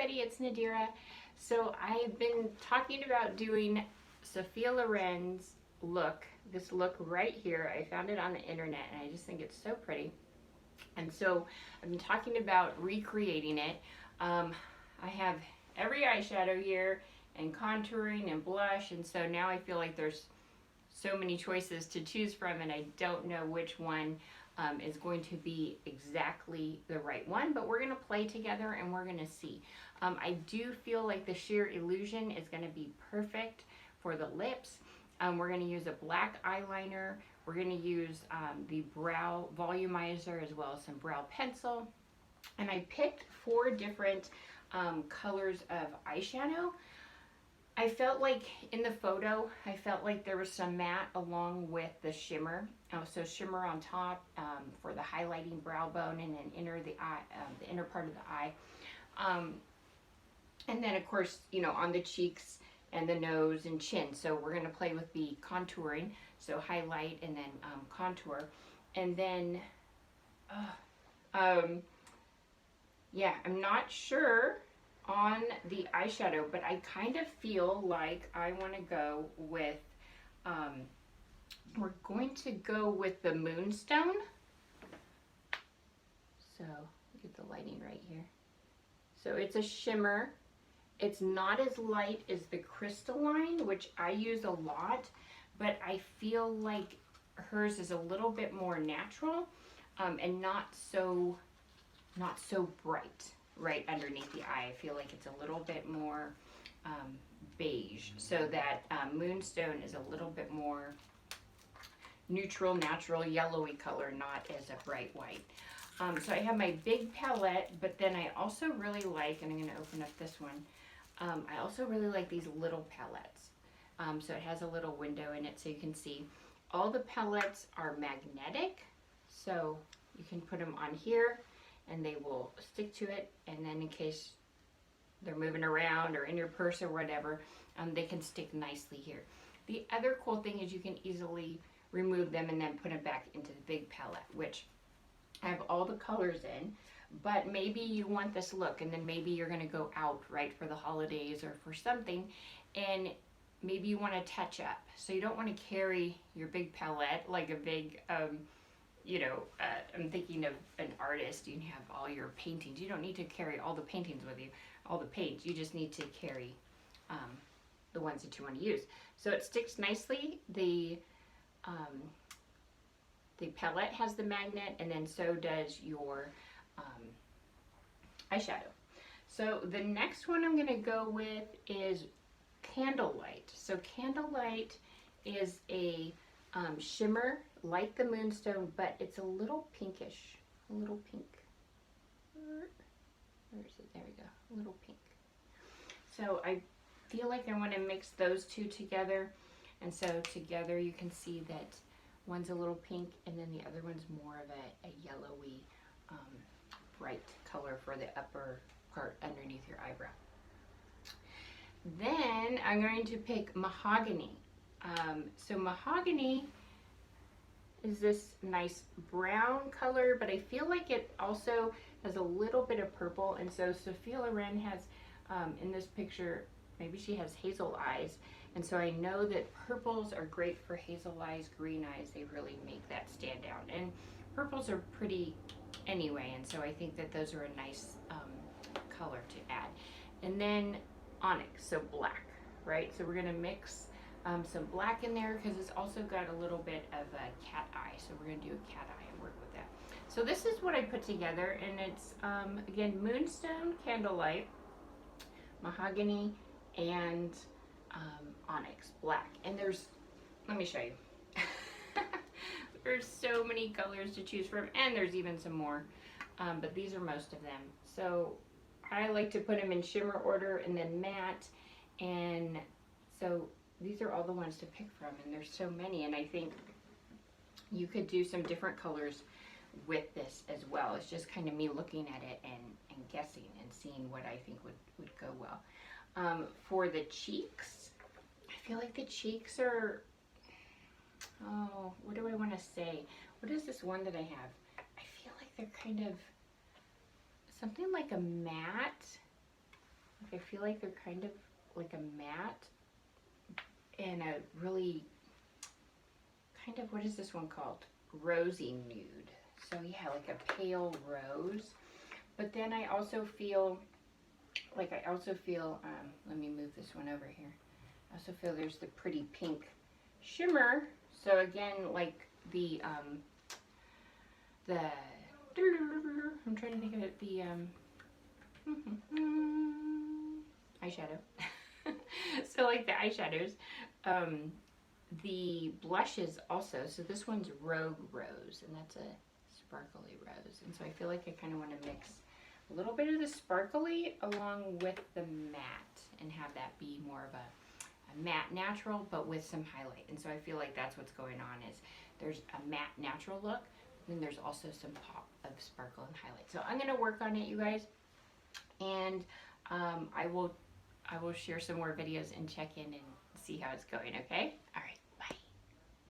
everybody, it's Nadira. So I've been talking about doing Sophia Loren's look, this look right here. I found it on the internet and I just think it's so pretty. And so I've been talking about recreating it. I have every eyeshadow here and contouring and blush, and so now I feel like there's so many choices to choose from and I don't know which one is going to be exactly the right one, but we're going to play together and we're going to see. I do feel like the Sheer Illusion is going to be perfect for the lips. We're going to use a black eyeliner. We're going to use the brow volumizer as well as some brow pencil. And I picked 4 different colors of eyeshadow. I felt like in the photo, I felt like there was some matte along with the shimmer. So shimmer on top for the highlighting brow bone and then the inner part of the eye. And then of course, you know, on the cheeks and the nose and chin. So we're going to play with the contouring. So highlight and then contour. And then, yeah, I'm not sure on the eyeshadow, but I kind of feel like I want to go with, we're going to go with the Moonstone. So, get the lighting right here. So it's a shimmer. It's not as light as the crystalline, which I use a lot, but I feel like hers is a little bit more natural and not so bright right underneath the eye. I feel like it's a little bit more beige, so that Moonstone is a little bit more neutral, natural, yellowy color, not as a bright white. So I have my big palette, but then I also really like, and I'm going to open up this one, I also really like these little palettes. So it has a little window in it so you can see. All the palettes are magnetic, so you can put them on here and they will stick to it, and then in case they're moving around or in your purse or whatever, they can stick nicely here. The other cool thing is you can easily remove them and then put them back into the big palette, which I have all the colors in, but maybe you want this look and then maybe you're going to go out right for the holidays or for something, and maybe you want to touch up. So you don't want to carry your big palette like a big you know, I'm thinking of an artist. You have all your paintings. You don't need to carry all the paintings with you, all the paint. You just need to carry the ones that you want to use. So it sticks nicely. The palette has the magnet, and then so does your eyeshadow. So the next one I'm going to go with is Candlelight. So Candlelight is a shimmer like the Moonstone, but it's a little pinkish, a little pink. Where is it? There we go, a little pink. So I feel like I want to mix those two together, and so together you can see that one's a little pink and then the other one's more of a yellowy, bright color for the upper part underneath your eyebrow. Then I'm going to pick Mahogany. So Mahogany is this nice brown color, but I feel like it also has a little bit of purple, and so Sophia Loren has, in this picture, maybe she has hazel eyes, and so I know that purples are great for hazel eyes, green eyes. They really make that stand out, and purples are pretty anyway, and so I think that those are a nice color to add. And then Onyx, so black, right? So we're going to mix some black in there because it's also got a little bit of a cat eye, so we're going to do a cat eye and work with that. So this is what I put together, and it's again Moonstone, Candlelight, Mahogany, and Onyx black. And there's, let me show you. There's so many colors to choose from, and there's even some more, but these are most of them. So I like to put them in shimmer order and then matte, and so these are all the ones to pick from, and there's so many, and I think you could do some different colors with this as well. It's just kind of me looking at it and guessing and seeing what I think would go well. For the cheeks, I feel like the cheeks are, oh, what do I want to say? What is this one that I have? I feel like they're kind of something like a matte, Like I feel like they're kind of like a matte and a really kind of, what is this one called? Rosy nude. So yeah, like a pale rose. But then I also feel, like let me move this one over here. I also feel there's the pretty pink shimmer. So again, like the I'm trying to think of it, the eyeshadow. So like the eyeshadows, the blushes also. So this one's Rogue Rose, and that's a sparkly rose. And so I feel like I kind of want to mix a little bit of the sparkly along with the matte and have that be more of a matte natural, but with some highlight. And so I feel like that's what's going on, is there's a matte natural look, and there's also some pop of sparkle and highlight. So I'm going to work on it, you guys, and I will share some more videos and check in and see how it's going, okay? All right.